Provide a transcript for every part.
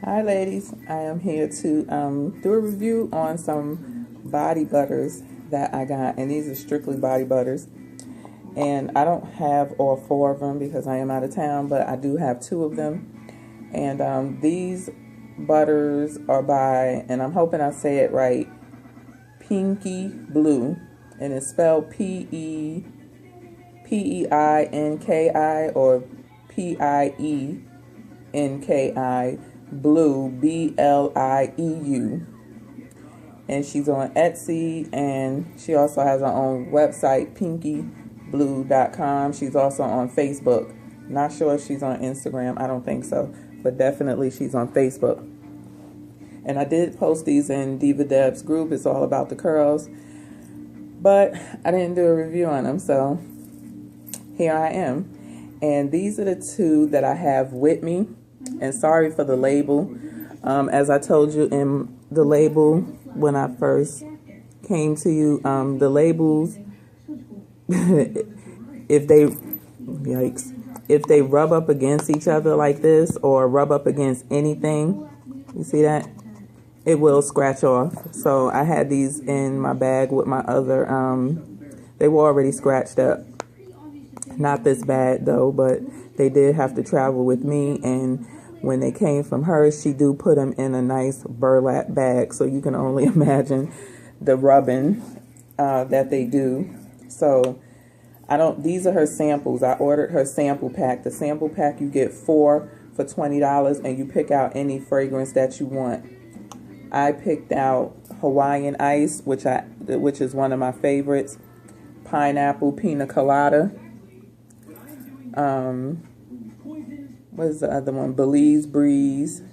Hi ladies, I am here to do a review on some body butters that I got, and these are strictly body butters, and I don't have all four of them because I am out of town, but I do have two of them, and these butters are by, and I'm hoping I say it right, Pienki Blieu, and it's spelled Pienki or Pienki Blieu, Blieu, and she's on Etsy, and she also has her own website, pienkiblue.com. She's also on Facebook. Not sure if she's on Instagram, I don't think so, but definitely she's on Facebook. And I did post these in Diva Deb's group. It's all about the curls, but I didn't do a review on them, so here I am. And these are the two that I have with me. And sorry for the label. As I told you in the label when I first came to you, the labels, if they rub up against each other like this, or rub up against anything, you see that? It will scratch off. So I had these in my bag with my other, they were already scratched up. Not this bad though, but they did have to travel with me, and when they came from her, she do put them in a nice burlap bag, so you can only imagine the rubbing that they do. So these are her samples. I ordered her sample pack. The sample pack, you get 4 for $20, and you pick out any fragrance that you want. I picked out Hawaiian Ice, which is one of my favorites. Pineapple Pina Colada. What is the other one? Belize Breeze.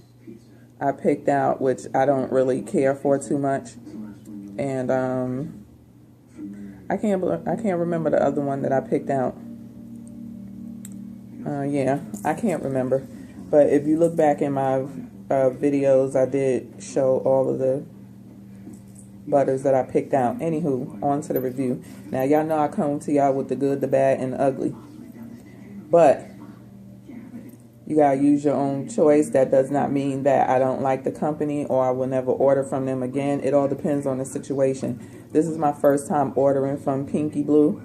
I picked out, which I don't really care for too much, and I can't remember the other one that I picked out. Yeah, I can't remember. But if you look back in my videos, I did show all of the butters that I picked out. Anywho, on to the review. Now y'all know I come to y'all with the good, the bad, and the ugly. But you gotta use your own choice. That does not mean that I don't like the company or I will never order from them again. It all depends on the situation. This is my first time ordering from Pienki Blieu,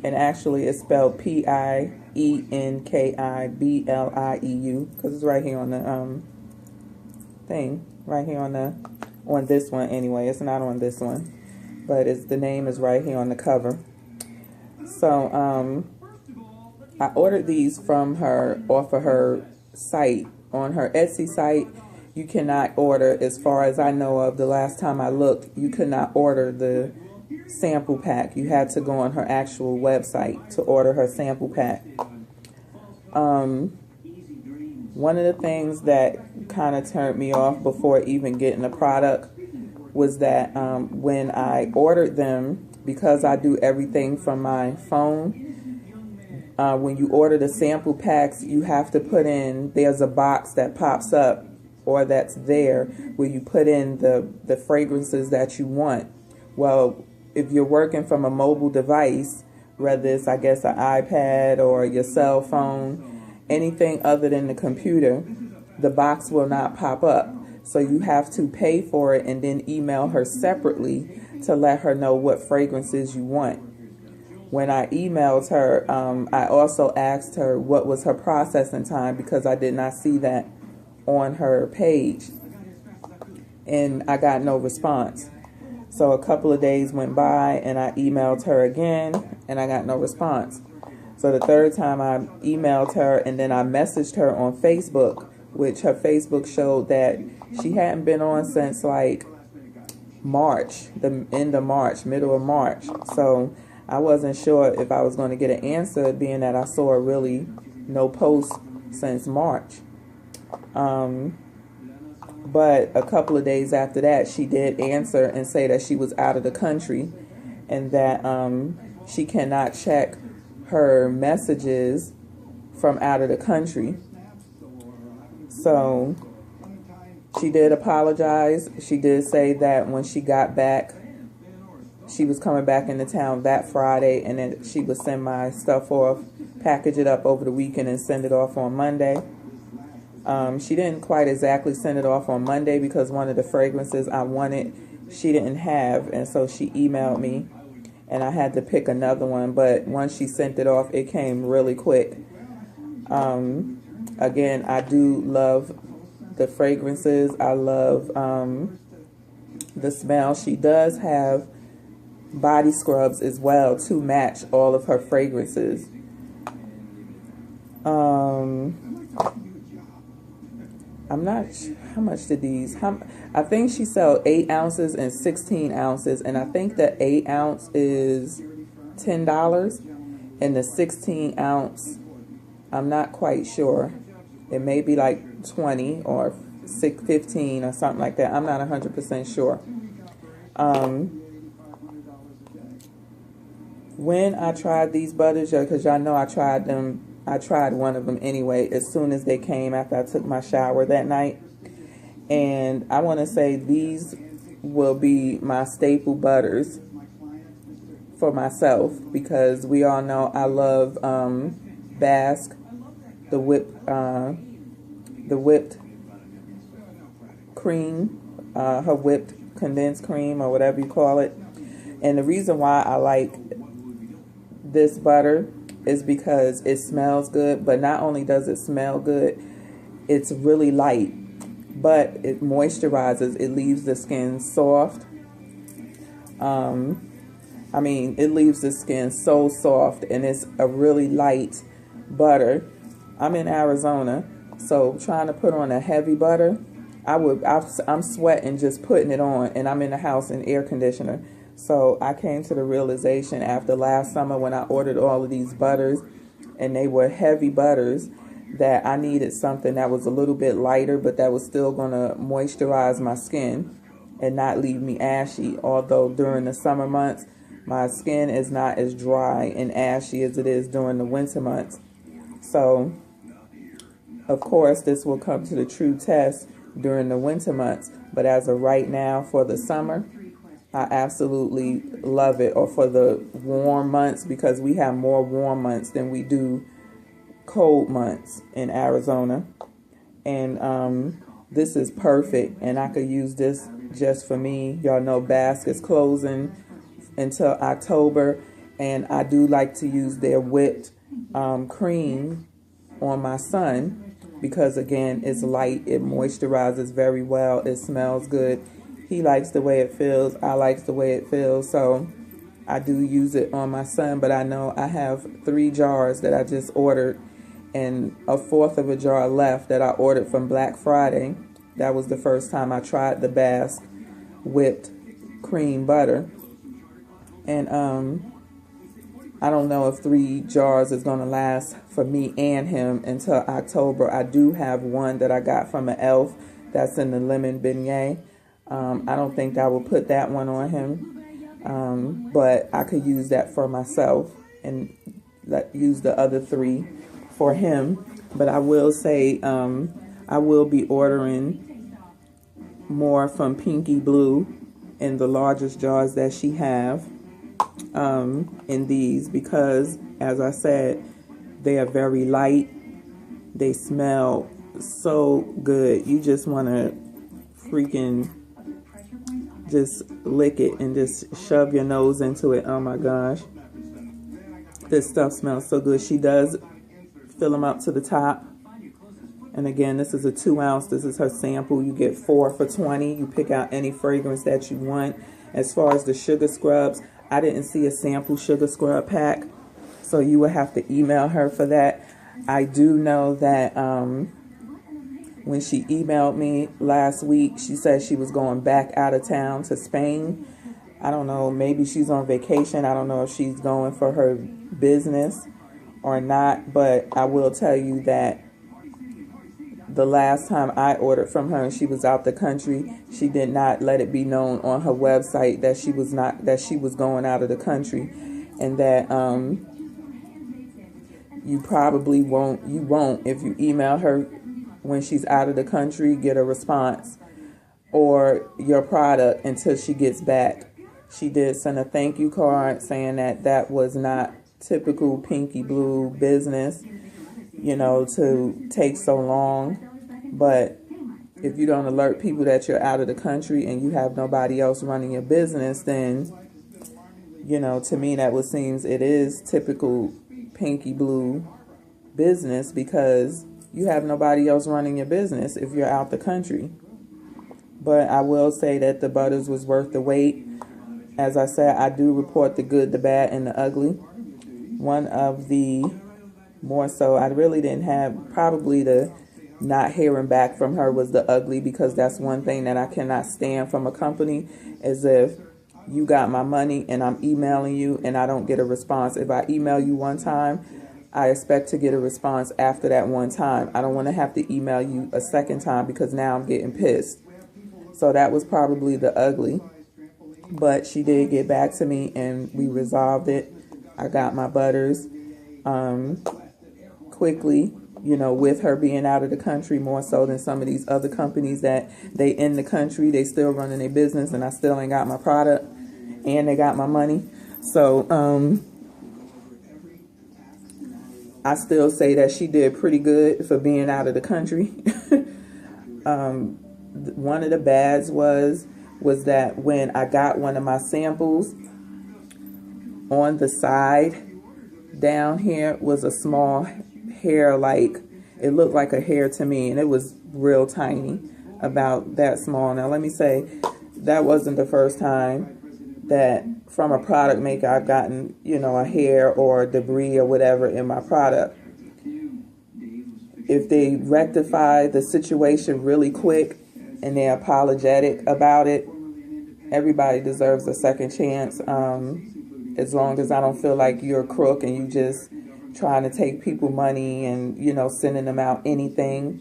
and actually it's spelled Pienkiblieu because it's right here on the thing, right here on this one. Anyway, it's not on this one, but the name is right here on the cover. So I ordered these from her off of her site. On her Etsy site, you cannot order, as far as I know of, the last time I looked, you could not order the sample pack. You had to go on her actual website to order her sample pack. One of the things that kind of turned me off before even getting the product was that when I ordered them, because I do everything from my phone, when you order the sample packs, you have to put in, there's a box that pops up, or that's there, where you put in the fragrances that you want. Well, if you're working from a mobile device, whether it's, I guess, an iPad or your cell phone, anything other than the computer, the box will not pop up. So you have to pay for it and then email her separately to let her know what fragrances you want. When I emailed her, I also asked her what was her processing time, because I did not see that on her page, and I got no response. So a couple of days went by, and I emailed her again, and I got no response. So the third time I emailed her, and then I messaged her on Facebook, which her Facebook showed that she hadn't been on since like March, the end of March, middle of March. So I wasn't sure if I was going to get an answer, being that I saw really no post since March. But a couple of days after that, she did answer and say that she was out of the country, and that she cannot check her messages from out of the country. So she did apologize. She did say that when she got back, she was coming back into town that Friday, and then she would send my stuff off, package it up over the weekend, and send it off on Monday. She didn't quite exactly send it off on Monday because one of the fragrances I wanted she didn't have, and so she emailed me and I had to pick another one, but once she sent it off, it came really quick. Again, I do love the fragrances. I love the smell. She does have body scrubs as well to match all of her fragrances. I'm not how much did these, I think she sold 8 ounces and 16 ounces, and I think the 8 ounce is $10 and the 16 ounce, I'm not quite sure, it may be like 20 or 15 or something like that. I'm not 100% sure. When I tried these butters, because y'all know I tried them, I tried one of them anyway as soon as they came after I took my shower that night. And I want to say these will be my staple butters for myself, because we all know I love Basque, the whipped cream, her whipped condensed cream or whatever you call it. And the reason why I like this butter is because it smells good, but not only does it smell good, it's really light, but it moisturizes, it leaves the skin soft. I mean, it leaves the skin so soft, and it's a really light butter. I'm in Arizona, so trying to put on a heavy butter, I'm sweating just putting it on, and I'm in the house in air conditioner. So I came to the realization after last summer when I ordered all of these butters, and they were heavy butters, that I needed something that was a little bit lighter, but that was still going to moisturize my skin and not leave me ashy. Although during the summer months, my skin is not as dry and ashy as it is during the winter months. So, of course, this will come to the true test during the winter months. But as of right now, for the summer, I absolutely love it. Or for the warm months, because we have more warm months than we do cold months in Arizona. And this is perfect, and I could use this just for me. Y'all know Basque is closing until October, and I do like to use their whipped cream on my son, because again, it's light, it moisturizes very well, it smells good. He likes the way it feels, I like the way it feels, so I do use it on my son. But I know I have 3 jars that I just ordered, and a 1/4 of a jar left that I ordered from Black Friday. That was the first time I tried the Basque whipped cream butter. And I don't know if 3 jars is going to last for me and him until October. I do have one that I got from an elf that's in the lemon beignet. I don't think I will put that one on him, but I could use that for myself and use the other 3 for him. But I will say I will be ordering more from Pienki Blue in the largest jars that she have in these, because as I said, they are very light, they smell so good, you just want to freaking just lick it and just shove your nose into it. Oh my gosh, this stuff smells so good. She does fill them up to the top, and again, this is a 2 ounce. This is her sample. You get 4 for $20. You pick out any fragrance that you want. As far as the sugar scrubs, I didn't see a sample sugar scrub pack, so you would have to email her for that. I do know that when she emailed me last week, she said she was going back out of town to Spain. I don't know, maybe she's on vacation. I don't know if she's going for her business or not, but I will tell you that the last time I ordered from her and she was out the country, she did not let it be known on her website that she was going out of the country, and that you probably won't if you email her when she's out of the country, get a response or your product until she gets back. She did send a thank you card saying that was not typical Pienki Blue business, you know, to take so long. But if you don't alert people that you're out of the country and you have nobody else running your business, then, you know, to me that would seems it is typical Pienki Blue business, because you have nobody else running your business if you're out the country. But I will say that the butters was worth the wait. As I said, I do report the good, the bad, and the ugly. One of the more so, I really didn't have, probably the not hearing back from her was the ugly, because that's one thing that I cannot stand from a company, is if you got my money and I'm emailing you and I don't get a response. If I email you one time, I expect to get a response after that one time. I don't want to have to email you a second time, because now I'm getting pissed. So that was probably the ugly. But she did get back to me and we resolved it. I got my butters quickly, you know, with her being out of the country, more so than some of these other companies that they in the country, they still running their business, and I still ain't got my product and they got my money. So I still say that she did pretty good for being out of the country. One of the bads was that when I got one of my samples, on the side down here was a small hair, like it looked like a hair to me, and it was real tiny, about that small. Now let me say, that wasn't the first time that from a product maker I've gotten, you know, a hair or debris or whatever in my product. If they rectify the situation really quick and they're apologetic about it, everybody deserves a second chance. As long as I don't feel like you're a crook and you just trying to take people money and, you know, sending them out anything.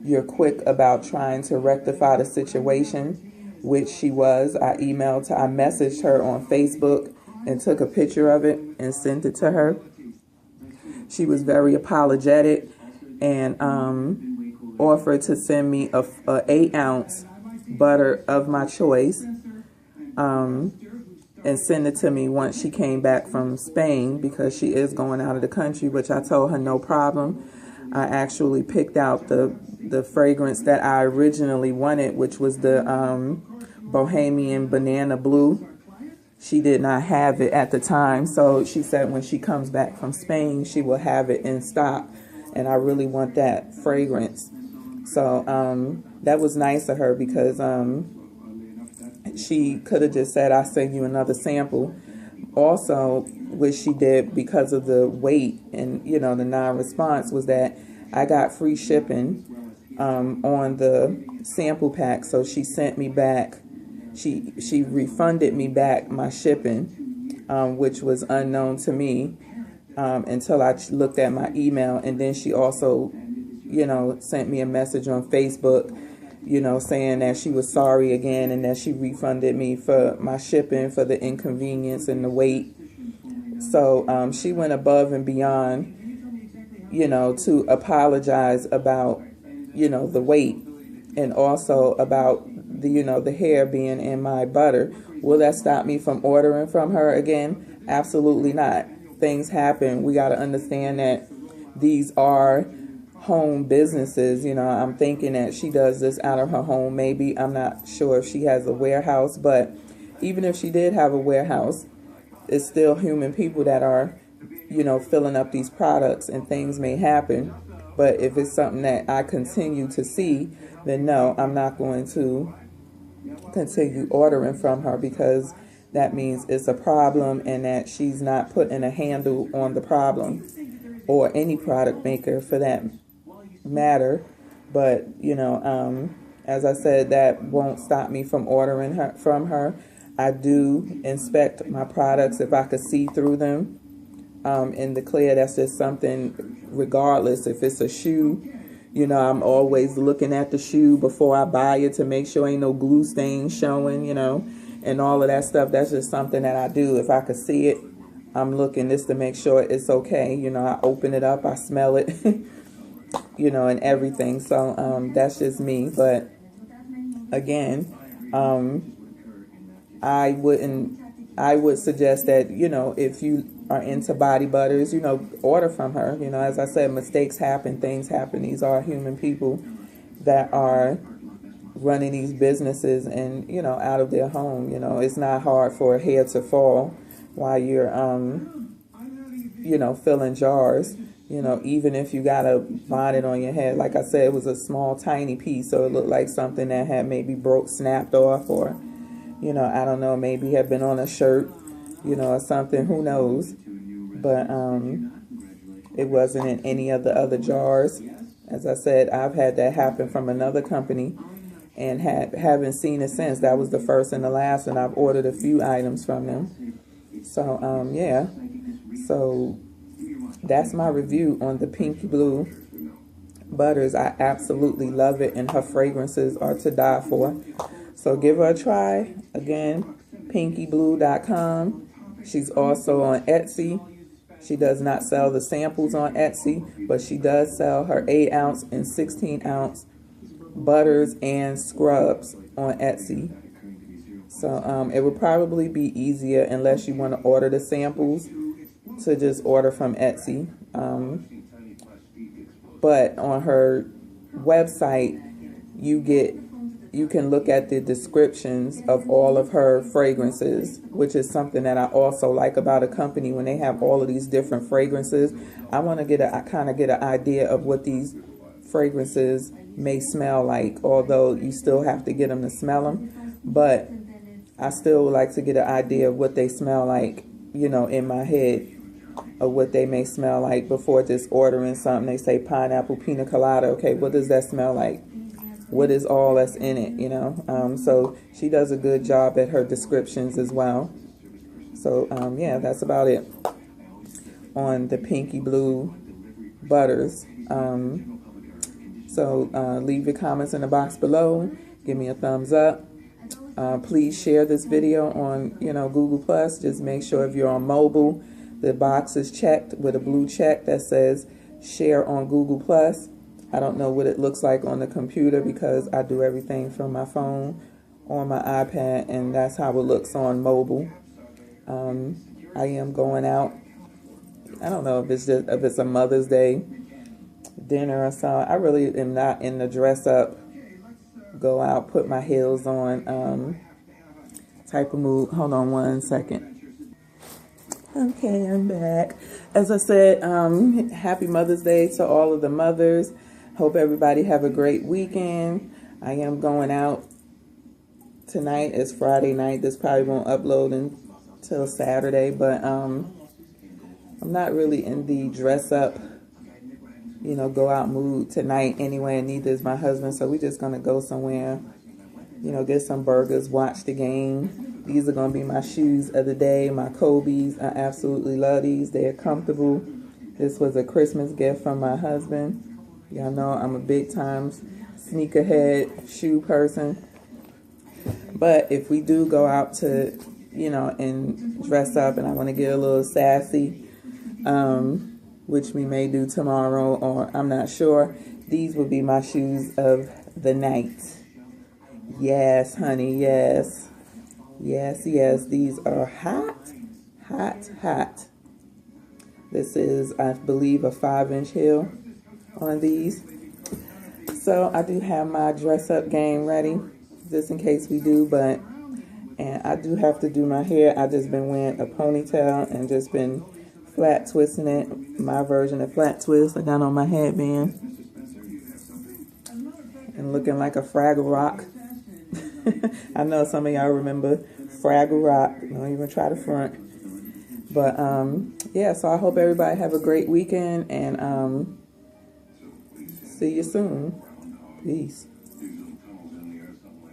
You're quick about trying to rectify the situation, which she was. I messaged her on Facebook and took a picture of it and sent it to her. She was very apologetic and offered to send me a 8-ounce butter of my choice, and send it to me once she came back from Spain, because she is going out of the country, which I told her no problem. I actually picked out the fragrance that I originally wanted, which was the Bohemian Banana Blue. She did not have it at the time, so she said when she comes back from Spain, she will have it in stock, and I really want that fragrance. So that was nice of her, because she could have just said, I'll send you another sample. Also, which she did because of the wait and, you know, the non-response, was that I got free shipping on the sample pack. So she sent me back, she refunded me back my shipping, which was unknown to me until I looked at my email. And then she also, you know, sent me a message on Facebook, you know, saying that she was sorry again and that she refunded me for my shipping, for the inconvenience and the wait. So she went above and beyond, you know, to apologize about, you know, the wait, and also about the, you know, the hair being in my butter. Will that stop me from ordering from her again? Absolutely not. Things happen. We got to understand that these are home businesses. You know, I'm thinking that she does this out of her home. Maybe, I'm not sure if she has a warehouse, but even if she did have a warehouse, it's still human people that are, you know, filling up these products, and things may happen. But if it's something that I continue to see, then no, I'm not going to continue ordering from her, because that means it's a problem and that she's not putting a handle on the problem, or any product maker for that matter. But, you know, as I said, that won't stop me from ordering from her. I do inspect my products if I could see through them. In the clear, that's just something, regardless if it's a shoe, you know, I'm always looking at the shoe before I buy it to make sure ain't no glue stains showing, you know, and all of that stuff. That's just something that I do. If I could see it, I'm looking just to make sure it's okay. You know, I open it up, I smell it, you know, and everything. So that's just me. But again, I would suggest that, you know, if you are into body butters, you know, order from her. You know, as I said, mistakes happen, things happen. These are human people that are running these businesses and, you know, out of their home. You know, it's not hard for a hair to fall while you're, you know, filling jars. You know, even if you got a bonnet on your head, like I said, it was a small, tiny piece, so it looked like something that had maybe snapped off, or, you know, I don't know, maybe had been on a shirt, you know, or something, who knows. But it wasn't in any of the other jars. As I said, I've had that happen from another company and haven't seen it since. That was the first and the last, and I've ordered a few items from them. So, yeah. So that's my review on the Pienki Blue butters. I absolutely love it, and her fragrances are to die for. So give her a try. Again, pienkiblue.com. She's also on Etsy. She does not sell the samples on Etsy, but she does sell her 8-ounce and 16-ounce butters and scrubs on Etsy. So it would probably be easier, unless you want to order the samples, to just order from Etsy. But on her website, you can look at the descriptions of all of her fragrances, which is something that I also like about a company. When they have all of these different fragrances, I want to kind of get an idea of what these fragrances may smell like, although you still have to get them to smell them. But I still like to get an idea of what they smell like, you know, in my head, of what they may smell like before just ordering something. They say pineapple pina colada. Okay, what does that smell like? What is all that's in it, you know? So she does a good job at her descriptions as well. So, yeah, that's about it on the Pienki Blue butters. So leave your comments in the box below. Give me a thumbs up. Please share this video on, you know, Google+. Just make sure if you're on mobile, the box is checked with a blue check that says share on Google+. I don't know what it looks like on the computer because I do everything from my phone on my iPad, and that's how it looks on mobile. I am going out. I don't know if it's a Mother's Day dinner or something. I really am not in the dress up, go out, put my heels on type of mood. Hold on one second. Okay, I'm back. As I said, happy Mother's Day to all of the mothers. Hope everybody have a great weekend. I am going out tonight. It's Friday night. This probably won't upload until Saturday, but I'm not really in the dress up, you know, go out mood tonight anyway, and neither is my husband. So we're just going to go somewhere, you know, get some burgers, watch the game. These are going to be my shoes of the day, my Kobe's. I absolutely love these. They're comfortable. This was a Christmas gift from my husband. Y'all know I'm a big time sneakerhead shoe person. But if we do go out to, you know, and dress up and I want to get a little sassy, which we may do tomorrow, or I'm not sure, these will be my shoes of the night. Yes, honey, yes. Yes, yes, these are hot, hot, hot. This is, I believe, a 5-inch heel on these. So I do have my dress up game ready, just in case we do, and I do have to do my hair. I just been wearing a ponytail and just been flat twisting it, my version of flat twist. I got on my headband and looking like a Fraggle Rock. I know some of y'all remember Fraggle Rock. Don't even try to front. But yeah, so I hope everybody have a great weekend, and see you soon. Peace.